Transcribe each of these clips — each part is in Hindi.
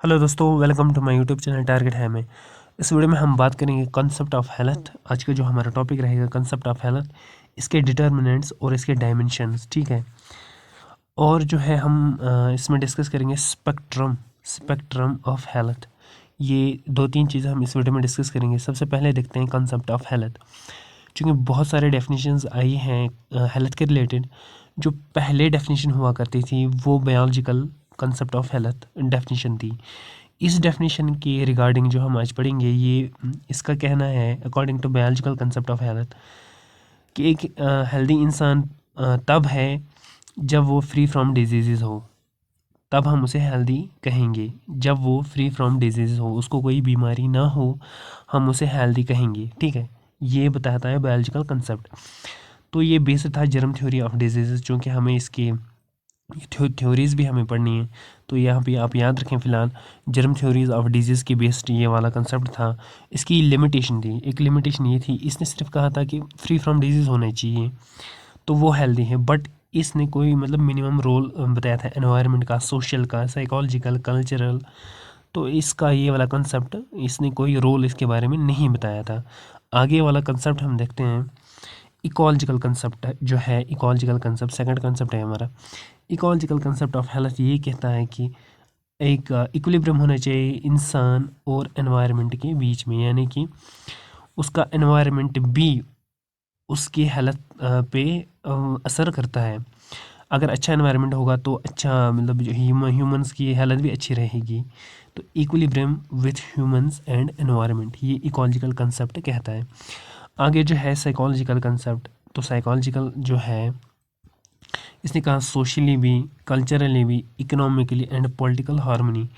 हेलो दोस्तों, welcome to my YouTube channel target है मैं। इस वीडियो में हम बात करेंगे कंसेप्ट ऑफ हेल्थ। आज का जो हमारा टॉपिक रहेगा कंसेप्ट ऑफ हेल्थ, इसके डिटर्मिनेंट्स और इसके डायमेंशंस। ठीक है। और जो है हम इसमें डिस्कस करेंगे स्पेक्ट्रम ऑफ हेल्थ। ये दो तीन चीज़ें हम इस वीडियो में डिस्कस करेंगे। सबसे पहले देखते हैं कंसेप्ट ऑफ हेल्थ। चूँकि बहुत सारे डेफिनेशंस आई हैं हेल्थ के रिलेटेड। जो पहले डेफिनेशन हुआ करती थी वो biological concept of health definition थी। इस डेफिनेशन के रिगार्डिंग जो हम आज पढ़ेंगे, ये इसका कहना है according to biological concept of health कि एक हेल्दी इंसान तब है जब वो फ्री फ्रॉम डिजीज़ हो। तब हम उसे हेल्दी कहेंगे जब वो फ्री फ्रॉम डिजीज़ हो, उसको कोई बीमारी ना हो, हम उसे हेल्दी कहेंगे। ठीक है, ये बताता है बायोलॉजिकल कंसेप्ट। तो ये बेस्ड था जर्म थ्योरी ऑफ डिजीज़, चूँकि हमें इसके थ्योरीज़ भी हमें पढ़नी है। तो यहाँ पे आप याद रखें फ़िलहाल जर्म थ्योरीज़ ऑफ डिजीज़ के बेस्ड ये वाला कंसेप्ट था। इसकी लिमिटेशन थी, एक लिमिटेशन ये थी, इसने सिर्फ कहा था कि फ्री फ्रॉम डिजीज़ होना चाहिए तो वो हेल्दी है। बट इसने कोई मतलब मिनिमम रोल बताया था एनवायरनमेंट का, सोशल का, साइकोलॉजिकल, कल्चरल। तो इसका ये वाला कंसेप्ट, इसने कोई रोल इसके बारे में नहीं बताया था। आगे वाला कंसेप्ट हम देखते हैं इकोलॉजिकल कंसेप्ट जो है। इकोलॉजिकल कंसेप्ट सेकंड कंसेप्ट है हमारा। इकोलॉजिकल कंसेप्ट ऑफ हेल्थ ये कहता है कि एक इक्विलिब्रियम होना चाहिए इंसान और एनवायरनमेंट के बीच में, यानी कि उसका एनवायरनमेंट भी उसकी हेल्थ पे असर करता है। अगर अच्छा एनवायरनमेंट होगा तो अच्छा मतलब जो ह्यूमंस की हेल्थ भी अच्छी रहेगी। तो equilibrium with humans and environment, ये इकोलॉजिकल कंसेप्ट कहता है। आगे जो है साइकोलॉजिकल कंसेप्ट। तो साइकोलॉजिकल जो है, इसने कहा सोशली भी, कल्चरली भी, इकोनॉमिकली एंड पॉलिटिकल हार्मनी।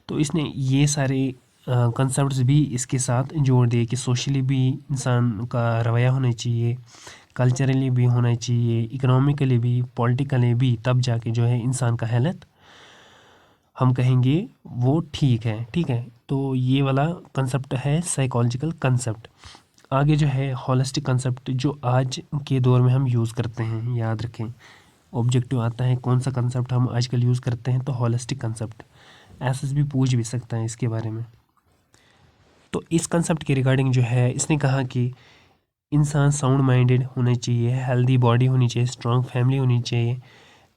तो इसने ये सारे कंसेप्ट्स भी इसके साथ जोड़ दिए कि सोशली भी इंसान का रवैया होना चाहिए, कल्चरली भी होना चाहिए, इकोनॉमिकली भी, पॉलिटिकली भी, तब जाके जो है इंसान का हेल्थ हम कहेंगे वो ठीक है। ठीक है, तो ये वाला कंसेप्ट है साइकोलॉजिकल कंसेप्ट। आगे जो है होलिस्टिक कंसेप्ट, जो आज के दौर में हम यूज़ करते हैं। याद रखें, ऑब्जेक्टिव आता है कौन सा कंसेप्ट हम आजकल यूज़ करते हैं, तो होलिस्टिक कंसेप्ट। एसएसबी पूछ भी सकता है इसके बारे में। तो इस कंसेप्ट के रिगार्डिंग जो है, इसने कहा कि इंसान साउंड माइंडेड होना चाहिए, हेल्दी बॉडी होनी चाहिए, स्ट्रॉन्ग फैमिली होनी चाहिए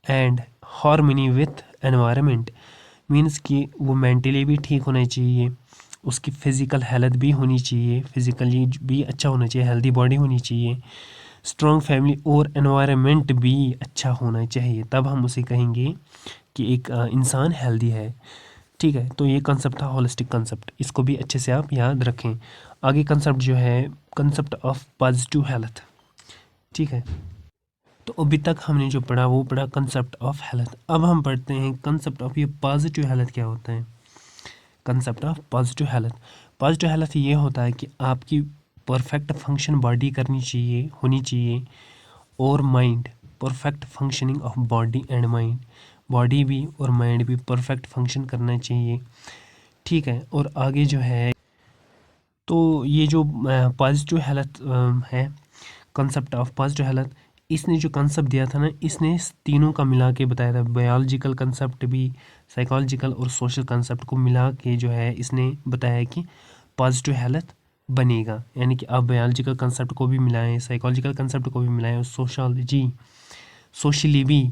and harmony with environment. Means कि वो मेंटली भी ठीक होना चाहिए, उसकी फ़िज़िकल हेल्थ भी होनी चाहिए, फिज़िकली भी अच्छा होना चाहिए, हेल्दी बॉडी होनी चाहिए, स्ट्रॉन्ग फैमिली और एनवायरनमेंट भी अच्छा होना चाहिए। तब हम उसे कहेंगे कि एक इंसान हेल्दी है। ठीक है, तो ये कंसेप्ट था होलिस्टिक कंसेप्ट, इसको भी अच्छे से आप याद रखें। आगे कंसेप्ट जो है कंसेप्ट ऑफ पॉजिटिव हेल्थ। ठीक है, तो अभी तक हमने जो पढ़ा वो पढ़ा कंसेप्ट ऑफ हेल्थ। अब हम पढ़ते हैं कंसेप्ट ऑफ ये पॉजिटिव हेल्थ क्या होता है। Concept of positive health, positive health ये होता है कि आपकी परफेक्ट फंक्शन बॉडी करनी चाहिए, होनी चाहिए, और mind, perfect functioning of body and mind, body भी और माइंड भी परफेक्ट फंक्शन करना चाहिए। ठीक है, और आगे जो है, तो ये जो पॉजिटिव हेल्थ है, कंसेप्ट ऑफ पॉजिटिव हेल्थ, इसने जो कंसेप्ट दिया था ना, इसने इस तीनों का मिला के बताया था। बायोलॉजिकल कंसेप्ट भी, साइकोलॉजिकल और सोशल कंसेप्ट को मिला के जो है इसने बताया कि पॉजिटिव हेल्थ बनेगा। यानी कि आप बायोलॉजिकल कंसेप्ट को भी मिलाएं, साइकोलॉजिकल कंसेप्ट को भी मिलाएं और सोशली भी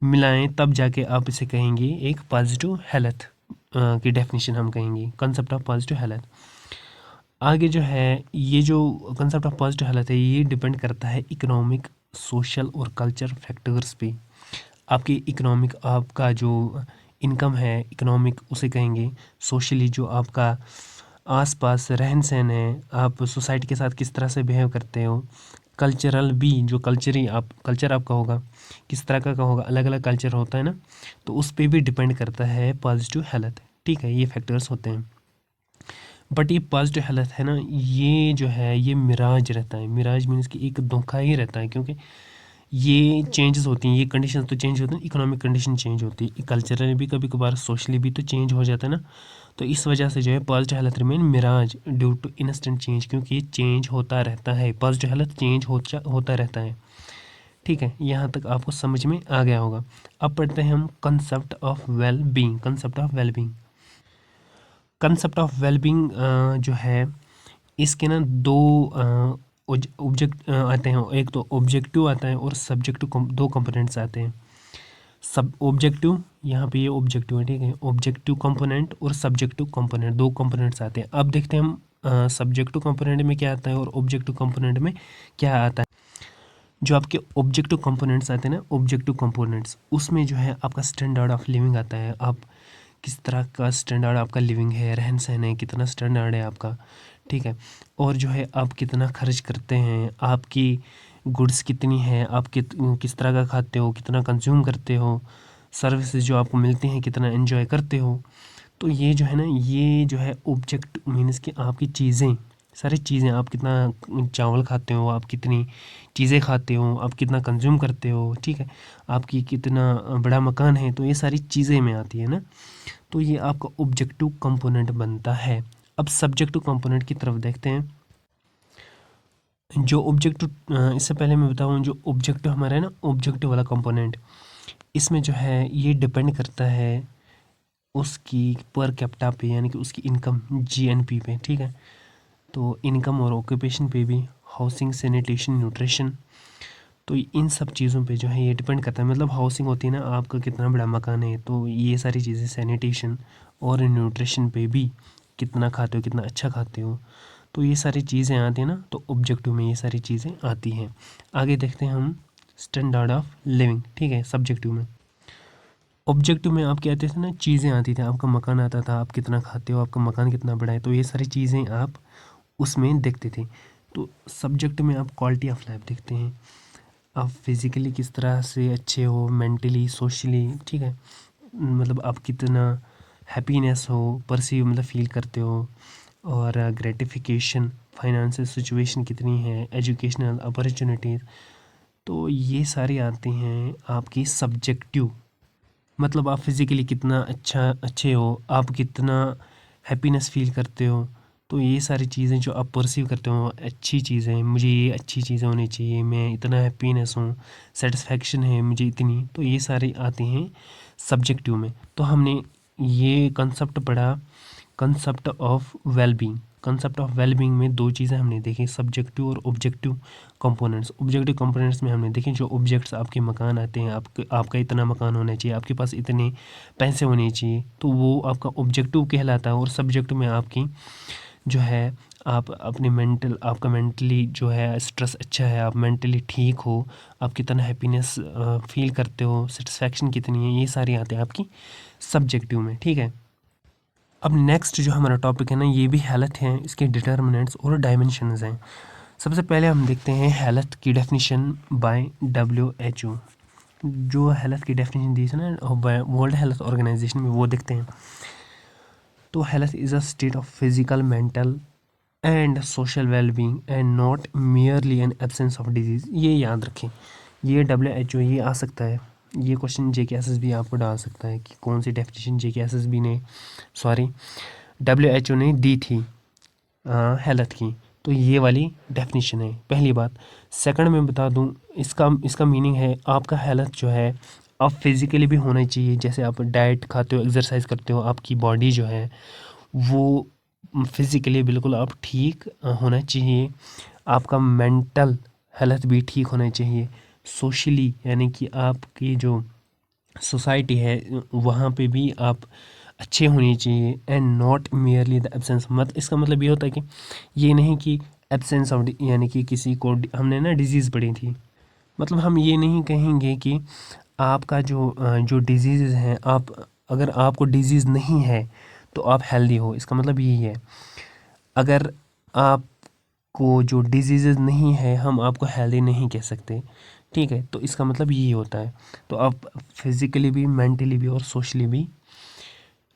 मिलाएं, तब जाके आप इसे कहेंगे एक पॉजिटिव हेल्थ की डेफिनेशन हम कहेंगे कंसेप्ट ऑफ पॉजिटिव हेल्थ। आगे जो है, ये जो कंसेप्ट ऑफ पॉजिटिव हेल्थ है, ये डिपेंड करता है इकोनॉमिक, सोशल और कल्चर फैक्टर्स पे। आपकी इकोनॉमिक, आपका जो इनकम है इकोनॉमिक, उसे कहेंगे। सोशली जो आपका आसपास रहन सहन है, आप सोसाइटी के साथ किस तरह से बिहेव करते हो। कल्चरल भी, जो कल्चर आपका होगा किस तरह का होगा, अलग अलग कल्चर होता है ना, तो उस पर भी डिपेंड करता है पॉजिटिव हेल्थ। ठीक है, ये फैक्टर्स होते हैं। बट ये पॉजिटिव हेल्थ है ना, ये जो है ये मिराज रहता है। मिराज मीन्स कि एक धोखा ही रहता है, क्योंकि ये चेंजेस होती हैं, ये कंडीशन तो चेंज होती हैं, इकोनॉमिक कंडीशन चेंज होती है, कल्चरली भी कभी कभार, सोशली भी तो चेंज हो जाता है ना। तो इस वजह से जो है positive health remain mirage due to instant change, क्योंकि ये चेंज होता रहता है, पॉजिटिव हेल्थ चेंज होता रहता है। ठीक है, यहाँ तक आपको समझ में आ गया होगा। अब पढ़ते हैं हम concept of well being. Concept of well being, concept of wellbeing जो है इसके ना दो ऑब्जेक्ट आते हैं, एक तो ऑब्जेक्टिव आता है और सब्जेक्टिव, दो कंपोनेंट्स आते हैं। सब ऑब्जेक्टिव, यहाँ पे ये ऑब्जेक्टिव है, ठीक है, ऑब्जेक्टिव कंपोनेंट और सब्जेक्टिव कंपोनेंट, दो कंपोनेंट्स आते हैं। अब देखते हैं हम सब्जेक्टिव कंपोनेंट में क्या आता है और ऑब्जेक्टिव कंपोनेंट में क्या आता है। जो आपके ऑब्जेक्टिव कंपोनेंट्स आते हैं ना, ऑब्जेक्टिव कंपोनेंट्स, उसमें जो है आपका स्टैंडर्ड ऑफ लिविंग आता है। आप किस तरह का स्टैंडर्ड आपका लिविंग है, रहन सहन है, कितना स्टैंडर्ड है आपका, ठीक है। और जो है आप कितना खर्च करते हैं, आपकी गुड्स कितनी है, आप किस तरह का खाते हो, कितना कंज्यूम करते हो, सर्विसेज जो आपको मिलती हैं कितना एंजॉय करते हो। तो ये जो है ना, ये जो है ऑब्जेक्ट मीन्स कि आपकी चीज़ें, सारी चीज़ें, आप कितना चावल खाते हो, आप कितनी चीज़ें खाते हो, आप कितना कंज्यूम करते हो, ठीक है, आपकी कितना बड़ा मकान है, तो ये सारी चीज़ें में आती है ना। तो ये आपका ऑब्जेक्टिव कंपोनेंट बनता है। अब सब्जेक्टिव कंपोनेंट की तरफ देखते हैं। जो ऑब्जेक्टिव, इससे पहले मैं बताऊँ, जो ऑब्जेक्टिव हमारा है ना, ऑब्जेक्टिव वाला कंपोनेंट, इसमें जो है ये डिपेंड करता है उसकी पर कैपिटा पे, यानी कि उसकी इनकम जीएनपी पे, ठीक है। तो इनकम और ऑक्यूपेशन पे भी, हाउसिंग, सैनिटेशन, न्यूट्रिशन, तो इन सब चीज़ों पे जो है ये डिपेंड करता है। मतलब हाउसिंग होती है ना, आपका कितना बड़ा मकान है, तो ये सारी चीज़ें, सैनिटेशन और न्यूट्रिशन पे भी, कितना खाते हो, कितना अच्छा खाते हो, तो ये सारी चीज़ें आती हैं ना, तो ऑब्जेक्टिव में ये सारी चीज़ें आती हैं। आगे देखते हैं हम स्टैंडर्ड ऑफ लिविंग, ठीक है, सब्जेक्टिव में। ऑब्जेक्टिव में आपके आते थे ना, चीज़ें आती थी, आपका मकान आता था, आप कितना खाते हो, आपका मकान कितना बड़ा है, तो ये सारी चीज़ें आप उसमें देखते थे। तो सब्जेक्ट में आप क्वालिटी ऑफ लाइफ देखते हैं, आप फिज़िकली किस तरह से अच्छे हो, मेंटली, सोशली, ठीक है, मतलब आप कितना हैप्पीनेस हो, परसीव मतलब फील करते हो, और ग्रेटिफिकेशन, फाइनेंशियल सिचुएशन कितनी है, एजुकेशनल अपॉर्चुनिटीज़, तो ये सारी आती हैं आपकी सब्जेक्टिव। मतलब आप फिज़िकली कितना अच्छे हो, आप कितना हैप्पीनेस फील करते हो, तो ये सारी चीज़ें जो आप परसीव करते हो अच्छी चीज़ें, मुझे ये अच्छी चीज़ें होनी चाहिए, मैं इतना हैप्पीनेस हूँ, सेटिस्फैक्शन है मुझे इतनी, तो ये सारे आते हैं सब्जेक्टिव में। तो हमने ये कंसेप्ट पढ़ा, concept of wellbeing. Concept of wellbeing में दो चीज़ें हमने देखी, सब्जेक्टिव और ऑब्जेक्टिव कंपोनेंट्स। ऑब्जेक्टिव कंपोनेंट्स में हमने देखे जो ऑब्जेक्ट्स आपके मकान आते हैं, आपका इतना मकान होना चाहिए, आपके पास इतने पैसे होने चाहिए, तो वो आपका ऑब्जेक्टिव कहलाता है। और सब्जेक्टिव में आपकी जो है, आप अपने आपका मेंटली जो है स्ट्रेस अच्छा है, आप मेंटली ठीक हो, आप कितना हैप्पीनेस फील करते हो, सेटिस्फैक्शन कितनी है, ये सारी आते हैं आपकी सब्जेक्टिव में, ठीक है। अब नेक्स्ट जो हमारा टॉपिक है ना, ये भी हेल्थ है, इसके डिटर्मिनेंट्स और डायमेंशंस हैं। सबसे पहले हम देखते हैं हेल्थ की डेफिनेशन बाय WHO। जो हेल्थ की डेफिनेशन दी है ना वर्ल्ड हेल्थ ऑर्गेनाइजेशन में, वो देखते हैं। तो health is a state of physical, mental and social wellbeing and not merely an absence of disease. ये याद रखें, ये WHO, ये आ सकता है, ये क्वेश्चन JKSSB आपको डाल सकता है कि कौन सी डेफिनेशन JKSSB ने, सॉरी, WHO ने दी थी हेल्थ की। तो ये वाली डेफिनेशन है, पहली बात। सेकंड में बता दूं, इसका मीनिंग है आपका हेल्थ जो है, आप फिज़िकली भी होना चाहिए, जैसे आप डाइट खाते हो, एक्सरसाइज करते हो, आपकी बॉडी जो है वो फिज़िकली बिल्कुल आप ठीक होना चाहिए। आपका मेंटल हेल्थ भी ठीक होना चाहिए। सोशली, यानी कि आपकी जो सोसाइटी है वहाँ पे भी आप अच्छे होने चाहिए। And not merely the absence, मत इसका मतलब ये होता है कि ये नहीं कि एब्सेंस ऑफ, यानी कि किसी को हमने ना डिजीज़ पढ़ी थी, मतलब हम ये नहीं कहेंगे कि आपका जो डिजीज़ हैं, आप अगर आपको डिजीज़ नहीं है तो आप हेल्दी हो, इसका मतलब यही है। अगर आपको जो डिजीज़ नहीं है, हम आपको हेल्दी नहीं कह सकते, ठीक है। तो इसका मतलब यही होता है। तो आप फिज़िकली भी, मेंटली भी और सोशली भी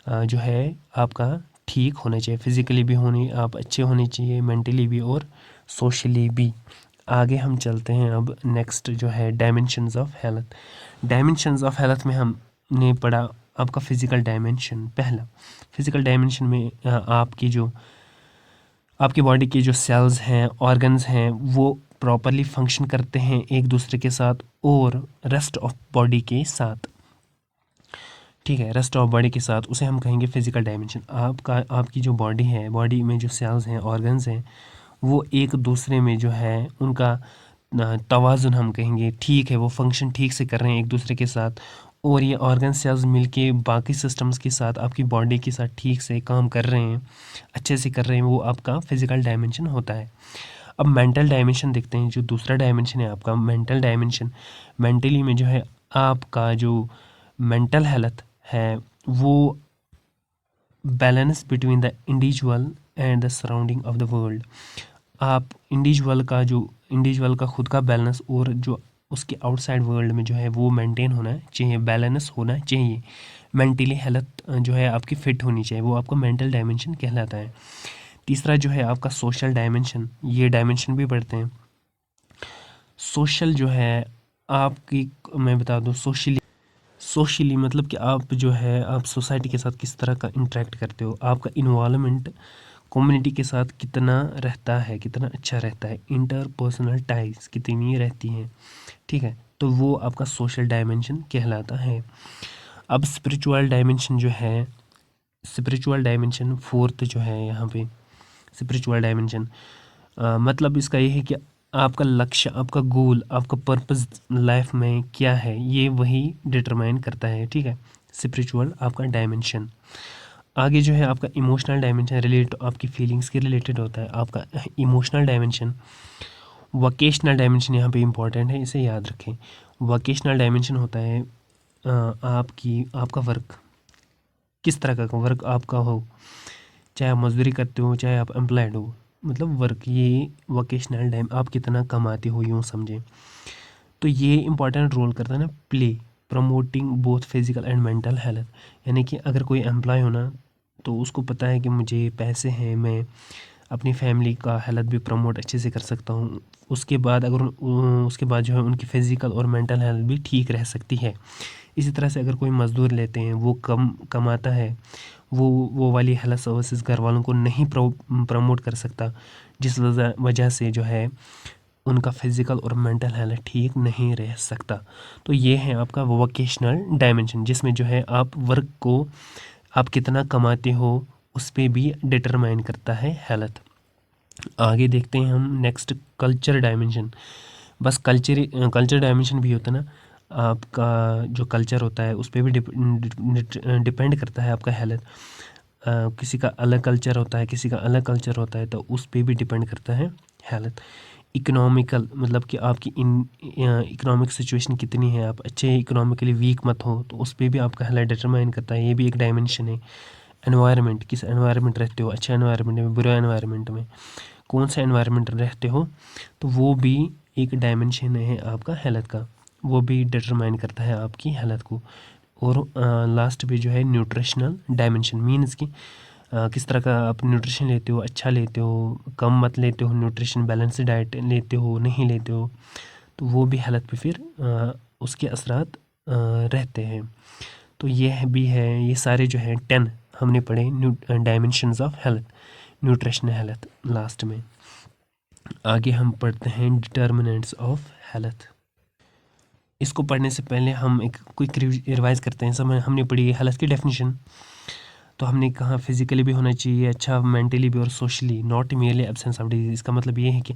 जो है आपका ठीक होना चाहिए। फिज़िकली भी आप अच्छे होने चाहिए, मेंटली भी और सोशली भी। आगे हम चलते हैं अब नेक्स्ट जो है dimensions of health. Dimensions of health में हमने पढ़ा आपका फिज़िकल डायमेंशन। पहला फिज़िकल डायमेंशन में आपकी बॉडी के जो सेल्स हैं, ऑर्गन्स हैं, वो प्रॉपरली फंक्शन करते हैं एक दूसरे के साथ और रेस्ट ऑफ बॉडी के साथ। ठीक है, रेस्ट ऑफ बॉडी के साथ, उसे हम कहेंगे फिजिकल डायमेंशन। आपकी जो बॉडी है, बॉडी में जो सेल्स हैं, ऑर्गन्स हैं, वो एक दूसरे में जो है उनका तवाज़ुन हम कहेंगे, ठीक है, वो फंक्शन ठीक से कर रहे हैं एक दूसरे के साथ, और ये ऑर्गन सेल्स मिलके बाकी सिस्टम्स के साथ आपकी बॉडी के साथ ठीक से काम कर रहे हैं, अच्छे से कर रहे हैं, वो आपका फिजिकल डायमेंशन होता है। अब मेंटल डायमेंशन देखते हैं, जो दूसरा डायमेंशन है आपका मेंटल डायमेंशन। मेंटली में जो है आपका जो मेंटल हेल्थ है वो balance between the individual and the surrounding of the world. आप इंडिविजुअल का खुद का बैलेंस और जो उसके आउटसाइड वर्ल्ड में जो है वो मेंटेन होना चाहिए, बैलेंस होना चाहिए। मेंटली हेल्थ जो है आपकी फिट होनी चाहिए, वो आपका मेंटल डायमेंशन कहलाता है। तीसरा जो है आपका सोशल डायमेंशन, ये डायमेंशन भी पढ़ते हैं। सोशल जो है आपकी, मैं बता दूं, सोशली मतलब कि आप जो है आप सोसाइटी के साथ किस तरह का इंटरेक्ट करते हो, आपका इन्वॉल्वमेंट कम्युनिटी के साथ कितना रहता है, कितना अच्छा रहता है, इंटरपर्सनल टाइज कितनी रहती हैं, ठीक है, तो वो आपका सोशल डायमेंशन कहलाता है। अब स्पिरिचुअल डायमेंशन जो है, स्पिरिचुअल डायमेंशन फोर्थ जो है यहाँ पे स्पिरिचुअल डायमेंशन, मतलब इसका ये है कि आपका लक्ष्य, आपका गोल, आपका पर्पस लाइफ में क्या है, ये वही डिटरमाइन करता है, ठीक है, स्पिरिचुअल आपका डायमेंशन। आगे जो है आपका इमोशनल डायमेंशन, रिलेट आपकी फीलिंग्स के रिलेटेड होता है आपका इमोशनल डायमेंशन। वोकेशनल डायमेंशन यहाँ पे इम्पॉर्टेंट है, इसे याद रखें। वोकेशनल डायमेंशन होता है आपका वर्क, किस तरह का वर्क आपका हो, चाहे आप मजदूरी करते हो, चाहे आप एम्प्लॉयड हो, मतलब वर्क, ये वोकेशनल टाइम आप कितना कमाते हो, यूँ समझें। तो ये इंपॉर्टेंट रोल करता है ना, play promoting both physical and mental health. यानी कि अगर कोई एम्प्लॉय हो ना, तो उसको पता है कि मुझे पैसे हैं, मैं अपनी फैमिली का हेल्थ भी प्रमोट अच्छे से कर सकता हूँ। उसके बाद उसके बाद जो है उनकी फ़िज़िकल और मेंटल हेल्थ भी ठीक रह सकती है। इसी तरह से अगर कोई मज़दूर लेते हैं, वो कम कमाता है, वो वाली हेल्थ सर्विसेज घर वालों को नहीं प्रमोट कर सकता, जिस वजह से जो है उनका फिज़िकल और मेंटल हेल्थ ठीक नहीं रह सकता। तो ये है आपका वोकेशनल डायमेंशन, जिसमें जो है आप वर्क को आप कितना कमाते हो उस पर भी डिटरमाइन करता है हेल्थ। आगे देखते हैं हम नेक्स्ट कल्चर डायमेंशन। बस कल्चर डायमेंशन भी होता है ना, आपका जो कल्चर होता है उस पर भी डिपेंड करता है आपका हेल्थ। किसी का अलग कल्चर होता है, किसी का अलग कल्चर होता है, तो उस पर भी डिपेंड करता है हेल्थ। इकोनॉमिकल मतलब कि आपकी इकोनॉमिक सिचुएशन कितनी है, आप अच्छे इकोनॉमिकली वीक मत हो, तो उस पर भी आपका हेल्थ डिटरमाइन करता है, ये भी एक डायमेंशन है। एनवायरनमेंट, किस एनवायरनमेंट रहते हो, अच्छे एनवायरनमेंट में, बुरा एनवायरनमेंट में, कौन सा एनवायरनमेंट रहते हो, तो वो भी एक डायमेंशन है आपका हेल्थ का, वो भी डिटरमाइन करता है आपकी हेल्थ को। और लास्ट पे जो है न्यूट्रिशनल डायमेंशन, मीन्स कि किस तरह का आप न्यूट्रिशन लेते हो, अच्छा लेते हो, कम मत लेते हो न्यूट्रिशन, बैलेंस डाइट लेते हो, नहीं लेते हो, तो वो भी हेल्थ पे फिर उसके असरात रहते हैं। तो ये भी है, ये सारे जो हैं 10 हमने पढ़े dimensions of health, nutritional health last में। आगे हम पढ़ते हैं डिटर्मिनेंट्स ऑफ हेल्थ। इसको पढ़ने से पहले हम एक क्विक रिवाइज करते हैं। समय हमने पढ़ी हेल्थ की डेफिनेशन, तो हमने कहा फिजिकली भी होना चाहिए अच्छा, मेंटली भी और socially, not merely absence of disease. इसका मतलब ये है कि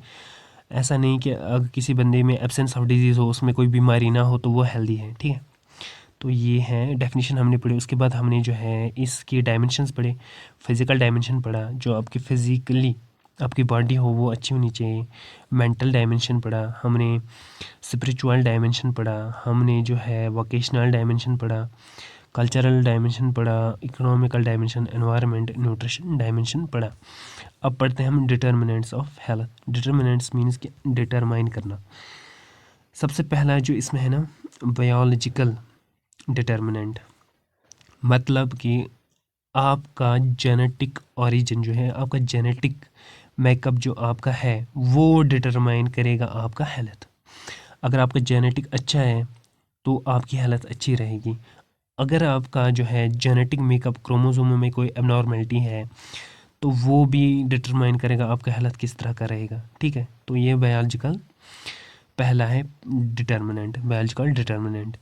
ऐसा नहीं कि अगर किसी बंदे में एब्सेंस ऑफ डिजीज़ हो, उसमें कोई बीमारी ना हो, तो वो हेल्दी है, ठीक है। तो ये है डेफिनेशन हमने पढ़ी। उसके बाद हमने जो है इसकी डायमेंशंस पढ़े। फिज़िकल डायमेंशन पढ़ा, जो आपकी फ़िज़िकली आपकी बॉडी हो वो अच्छी होनी चाहिए। मेंटल डायमेंशन पढ़ा हमने, स्पिरिचुअल डायमेंशन पढ़ा हमने, जो है वोकेशनल डायमेंशन पढ़ा, कल्चरल डायमेंशन पढ़ा, economical dimension, environment, nutrition dimension पढ़ा। अब पढ़ते हैं हम determinants of health. Determinants means कि डिटरमाइन करना। सबसे पहला जो इसमें है ना, बायोलॉजिकल डिटर्मिनेंट, मतलब कि आपका जेनेटिक ओरिजिन जो है, आपका जेनेटिक मेकअप जो आपका है, वो डिटरमाइन करेगा आपका हेल्थ। अगर आपका जेनेटिक अच्छा है तो आपकी हेल्थ अच्छी रहेगी। अगर आपका जो है जेनेटिक मेकअप, क्रोमोसोम में कोई एबनॉर्मेलिटी है, तो वो भी डिटरमाइन करेगा आपका हेल्थ किस तरह का रहेगा, ठीक है। तो ये बायोलॉजिकल पहला है डिटर्मिनेंट, बायोलॉजिकल डिटर्मिनेंट।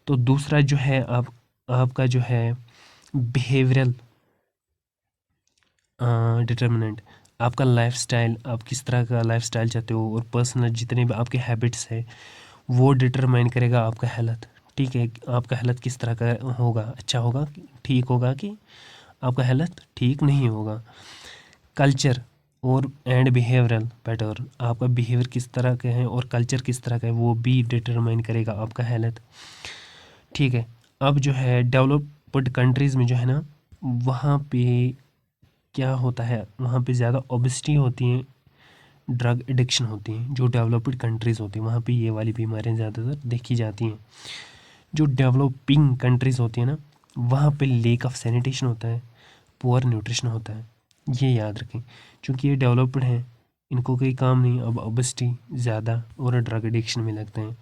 तो दूसरा जो है आपका जो है बिहेवियरल डिटर्मिनेंट, आपका लाइफस्टाइल, आप किस तरह का लाइफस्टाइल चाहते हो, और पर्सनल जितने भी आपके हैबिट्स है वो डिटरमाइन करेगा आपका हेल्थ। ठीक है, आपका हेल्थ किस तरह का होगा, अच्छा होगा, ठीक होगा, कि आपका हेल्थ ठीक नहीं होगा। कल्चर और एंड बिहेवियरल पैटर्न, आपका बिहेवियर किस तरह का है और कल्चर किस तरह का है वो भी डिटरमाइन करेगा आपका हेल्थ। ठीक है, अब जो है डेवलप्ड कंट्रीज़ में जो है ना, वहाँ पे क्या होता है, वहाँ पे ज़्यादा ओबेसिटी होती है, ड्रग एडिक्शन होती है। जो डेवलप्ड कंट्रीज़ होती हैं वहाँ पे ये वाली बीमारियाँ ज़्यादातर देखी जाती हैं। जो डेवलपिंग कंट्रीज़ होती है ना, वहाँ पे लेक ऑफ सैनिटेशन होता है, पुअर न्यूट्रिशन होता है। ये याद रखें, क्योंकि ये डेवलप्ड हैं, इनको कोई काम नहीं, अब ओबेसिटी ज़्यादा और ड्रग एडिक्शन में लगते हैं।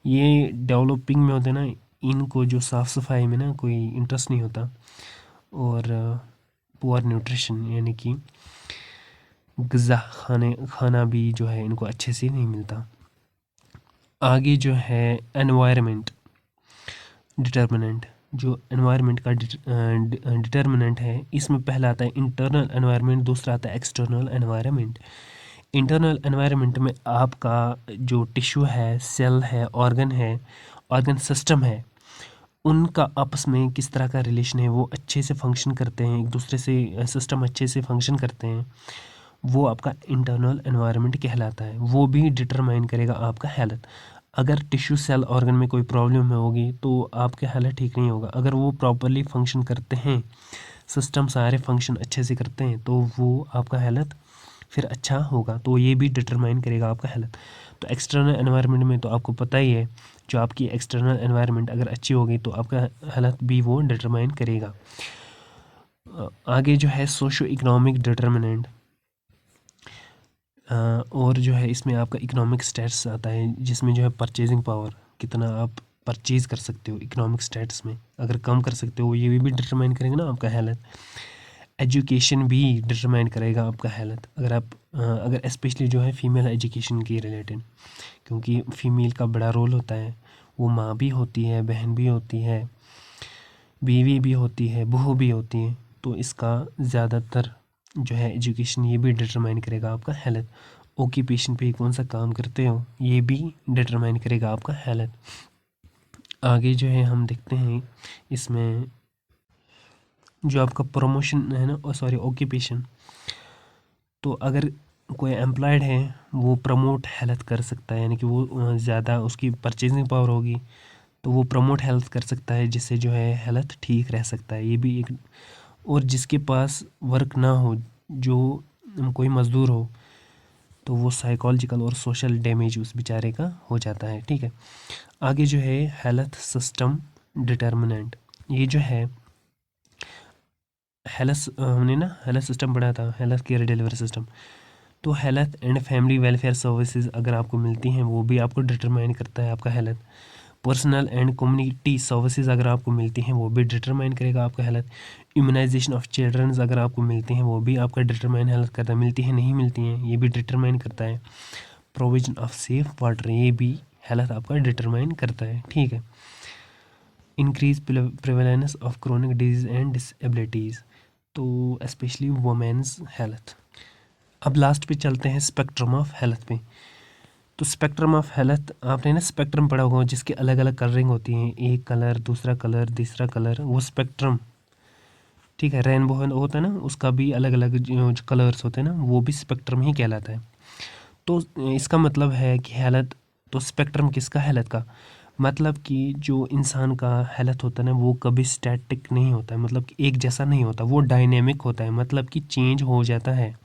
ये डेवलपिंग में होते हैं ना, इनको जो साफ़ सफाई में ना कोई इंटरेस्ट नहीं होता, और पुअर न्यूट्रिशन यानी कि ग़िज़ा खाना भी जो है इनको अच्छे से नहीं मिलता। आगे जो है एनवायरनमेंट डिटर्मिनेंट, जो एनवायरनमेंट का डिटर्मिनेंट है, इसमें पहला आता है इंटरनल एनवायरनमेंट, दूसरा आता है एक्सटर्नल एनवायरनमेंट। इंटरनल एनवायरनमेंट में आपका जो टिश्यू है, सेल है, ऑर्गन सिस्टम है, उनका आपस में किस तरह का रिलेशन है, वो अच्छे से फंक्शन करते हैं, एक दूसरे से सिस्टम अच्छे से फंक्शन करते हैं, वो आपका इंटरनल एनवायरनमेंट कहलाता है। वो भी डिटरमाइन करेगा आपका हेल्थ। अगर टिश्यू सेल ऑर्गन में कोई प्रॉब्लम होगी तो आपका हेल्थ ठीक नहीं होगा। अगर वो प्रॉपरली फंक्शन करते हैं, सिस्टम सारे फंक्शन अच्छे से करते हैं, तो वो आपका हेल्थ फिर अच्छा होगा। तो ये भी डिटरमाइन करेगा आपका हेल्थ। तो एक्सटर्नल एनवायरनमेंट में तो आपको पता ही है, जो आपकी एक्सटर्नल एनवायरनमेंट अगर अच्छी होगी तो आपका हेल्थ भी वो डिटरमाइन करेगा। आगे जो है सोशो इकोनॉमिक डिटर्मिनेंट, और जो है इसमें आपका इकोनॉमिक स्टेटस आता है, जिसमें जो है परचेजिंग पावर, कितना आप परचेज़ कर सकते हो इकोनॉमिक स्टेटस में, अगर कम कर सकते हो ये भी डिटरमाइन करेंगे ना आपका हेल्थ। एजुकेशन भी डिटरमाइन करेगा आपका हेल्थ, अगर स्पेशली जो है फीमेल एजुकेशन के रिलेटेड, क्योंकि फीमेल का बड़ा रोल होता है, वो माँ भी होती है, बहन भी होती है, बीवी भी होती है, बहू भी होती है। तो इसका ज़्यादातर जो है एजुकेशन ये भी डिटरमाइन करेगा आपका हेल्थ। ऑक्यूपेशन पे कौन सा काम करते हो ये भी डिटरमाइन करेगा आपका हेल्थ। आगे जो है हम देखते हैं इसमें जो आपका प्रमोशन है ना, सॉरी ऑक्यूपेशन, तो अगर कोई एम्प्लॉयड है वो प्रमोट हेल्थ कर सकता है, यानी कि वो ज़्यादा उसकी परचेजिंग पावर होगी तो वो प्रमोट हेल्थ कर सकता है, जिससे जो है हेल्थ ठीक रह सकता है। ये भी एक, और जिसके पास वर्क ना हो, जो कोई मज़दूर हो, तो वो साइकोलॉजिकल और सोशल डैमेज उस बेचारे का हो जाता है। ठीक है, आगे जो है हेल्थ सिस्टम डिटर्मिनेंट, ये जो है हमने ना हेल्थ सिस्टम पढ़ा था, हेल्थ केयर डिलीवरी सिस्टम। तो health and family welfare services अगर आपको मिलती हैं वो भी आपको डिटरमाइन करता है आपका health. Personal and community services अगर आपको मिलती हैं वो भी डिटरमाइन करेगा आपका हेल्थ। इम्यूनाइजेशन ऑफ चिल्ड्रंस अगर आपको मिलती हैं वो भी आपका डिटरमाइन हेल्थ करता है। मिलती हैं नहीं मिलती हैं ये भी डिटरमाइन करता है। प्रोविजन ऑफ सेफ वाटर ये भी हेल्थ आपका डिटरमाइन करता है। ठीक है, increase prevalence of chronic disease and disabilities, तो स्पेशली वुमेन्स हेल्थ। अब लास्ट पे चलते हैं स्पेक्ट्रम ऑफ हेल्थ पे। तो स्पेक्ट्रम ऑफ हेल्थ आपने ना स्पेक्ट्रम पढ़ा होगा, जिसके अलग अलग कलरिंग होती हैं, एक कलर, दूसरा कलर, तीसरा कलर, वो स्पेक्ट्रम। ठीक है, रेनबो होता है ना, उसका भी अलग अलग जो कलर्स होते हैं ना, वो भी स्पेक्ट्रम ही कहलाता है। तो इसका मतलब है कि हेल्थ, तो स्पेक्ट्रम किसका, हेल्थ का, मतलब कि जो इंसान का हेल्थ होता है ना वो कभी स्टैटिक नहीं होता है, मतलब कि एक जैसा नहीं होता, वो डायनेमिक होता है, मतलब कि चेंज हो जाता है।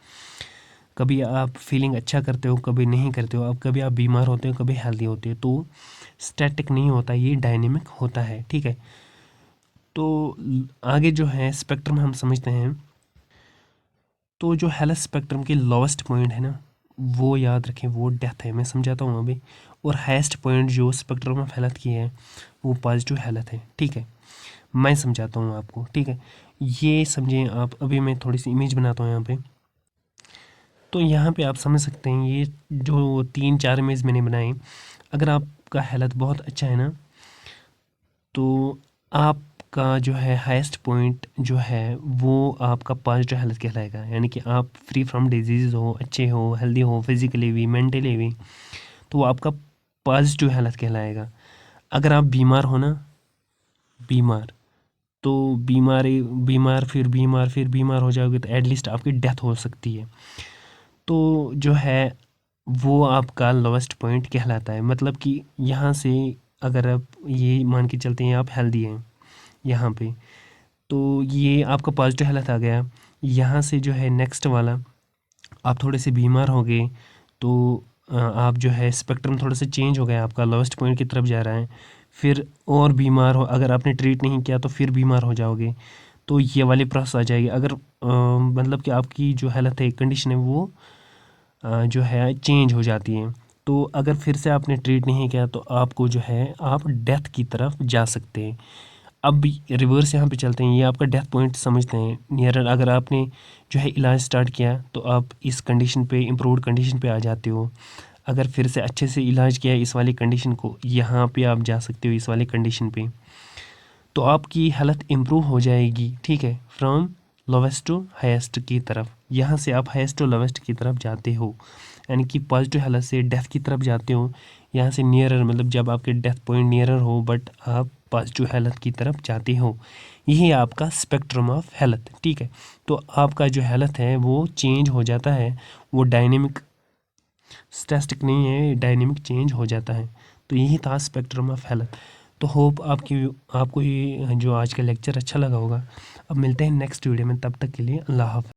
कभी आप फीलिंग अच्छा करते हो, कभी नहीं करते हो, अब कभी आप बीमार होते हो, कभी हेल्दी होते हो, तो स्टैटिक नहीं होता, ये डायनेमिक होता है। ठीक है, तो आगे जो है स्पेक्ट्रम हम समझते हैं। तो जो हेल्थ स्पेक्ट्रम के लोवेस्ट पॉइंट है ना, वो याद रखें, वो डेथ है, मैं समझाता हूँ अभी। और हाईएस्ट पॉइंट जो स्पेक्ट्रम ऑफ हेल्थ की है वो पॉजिटिव हेल्थ है। ठीक है, मैं समझाता हूँ आपको। ठीक है, ये समझें आप, अभी मैं थोड़ी सी इमेज बनाता हूँ यहाँ पे। तो यहाँ पे आप समझ सकते हैं, ये जो 3-4 इमेज मैंने बनाई, अगर आपका हेल्थ बहुत अच्छा है ना, तो आप आपका जो है हाईएस्ट पॉइंट जो है वो आपका पॉजिटिव हेल्थ कहलाएगा, यानी कि आप फ्री फ्रॉम डिजीज़ हो, अच्छे हो, हेल्दी हो, फिज़िकली भी मेंटली भी, तो वो आपका पॉजिटिव हेल्थ कहलाएगा। अगर आप बीमार हो ना, बीमार, तो फिर बीमार हो जाओगे तो एटलीस्ट आपकी डेथ हो सकती है। तो जो है वो आपका लोवेस्ट पॉइंट कहलाता है। मतलब कि यहाँ से अगर आप ये मान के चलते हैं आप हेल्दी हैं यहाँ पे, तो ये आपका पॉजिटिव हेल्थ आ गया। यहाँ से जो है नेक्स्ट वाला, आप थोड़े से बीमार हो गए तो आप जो है स्पेक्ट्रम थोड़ा सा चेंज हो गया, आपका लोवेस्ट पॉइंट की तरफ जा रहा है। फिर और बीमार हो, अगर आपने ट्रीट नहीं किया तो फिर बीमार हो जाओगे, तो ये वाली प्रोसेस आ जाएगी। अगर मतलब कि आपकी जो हेल्थ है, कंडीशन है, वो जो है चेंज हो जाती है, तो अगर फिर से आपने ट्रीट नहीं किया तो आपको जो है आप डेथ की तरफ जा सकते हैं। अब रिवर्स यहाँ पे चलते हैं, ये आपका डेथ पॉइंट समझते हैं नियरर। अगर आपने जो है इलाज स्टार्ट किया तो आप इस कंडीशन पे, इम्प्रूव्ड कंडीशन पे आ जाते हो। अगर फिर से अच्छे से इलाज किया इस वाली कंडीशन को, यहाँ पे आप जा सकते हो इस वाली कंडीशन पे, तो आपकी हालत इम्प्रूव हो जाएगी। ठीक है, फ्रॉम लोवेस्ट टू हाईएस्ट की तरफ, यहाँ से आप हाईएस्ट टू लोवेस्ट की तरफ जाते हो, यानी कि पॉजिटिव हालत से डेथ की तरफ जाते हो। यहाँ से नियरर, मतलब जब आपके डेथ पॉइंट नियरर हो बट आप पॉजिटिव हेल्थ की तरफ जाते हो, यही आपका स्पेक्ट्रम ऑफ हेल्थ। ठीक है, तो आपका जो हेल्थ है वो चेंज हो जाता है, वो डायनेमिक स्टैटिक नहीं है, डायनेमिक चेंज हो जाता है। तो यही था स्पेक्ट्रम ऑफ हेल्थ। तो होप आपको ये जो आज का लेक्चर अच्छा लगा होगा। अब मिलते हैं नेक्स्ट वीडियो में, तब तक के लिए अल्लाह हाफ़िज़।